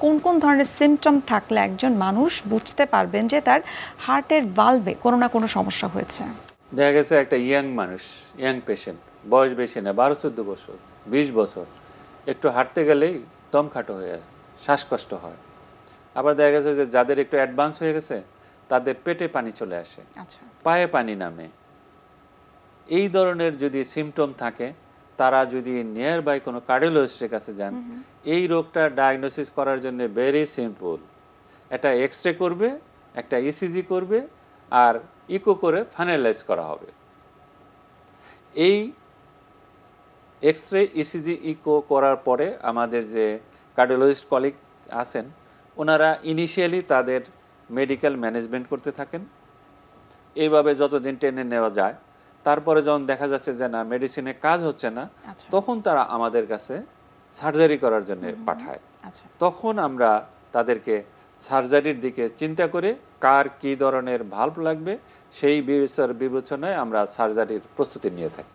কোন কোন ধরনের সিমটম থাকলে একজন মানুষ বুঝতে পারবেন যে তার হার্টের ভালভে কোনো না কোনো সমস্যা হয়েছে? দেখা গেছে একটা ইয়াং পেশেন্ট, বয়স বেশি না, 12-14 বছর, 20 বছর, একটু হাঁটতে গেলেই দম খাটো হয়ে যায়, শ্বাসকষ্ট হয়। আবার দেখা গেছে যে যাদের একটু অ্যাডভান্স হয়ে গেছে তাদের পেটে পানি চলে আসে, পায়ে পানি নামে। এই ধরনের যদি সিমটম থাকে, তারা যদি নিয়ার বাই কোনো কার্ডিওলজিস্টের কাছে যান, এই রোগটা ডায়াগনোসিস করার জন্য ভেরি সিম্পল। একটা এক্স-রে করবে, একটা ইসিজি করবে, আর ইকো করে ফাইনালাইজ করা হবে। এই এক্স-রে, ইসিজি, ইকো করার পরে আমাদের যে কার্ডিওলজিস্ট কলিগ আছেন, ওনারা ইনিশিয়ালি তাদের মেডিকেল ম্যানেজমেন্ট করতে থাকেন, এইভাবে যতদিন টেনে নেওয়া যায়। তারপরে যখন দেখা যাচ্ছে যে না, মেডিসিনে কাজ হচ্ছে না, তখন তারা আমাদের কাছে সার্জারি করার জন্য পাঠায়। তখন আমরা তাদেরকে সার্জারির দিকে চিন্তা করে কার কী ধরনের ভাল্ব লাগবে সেই বিবেচনায় আমরা সার্জারির প্রস্তুতি নিয়ে থাকি।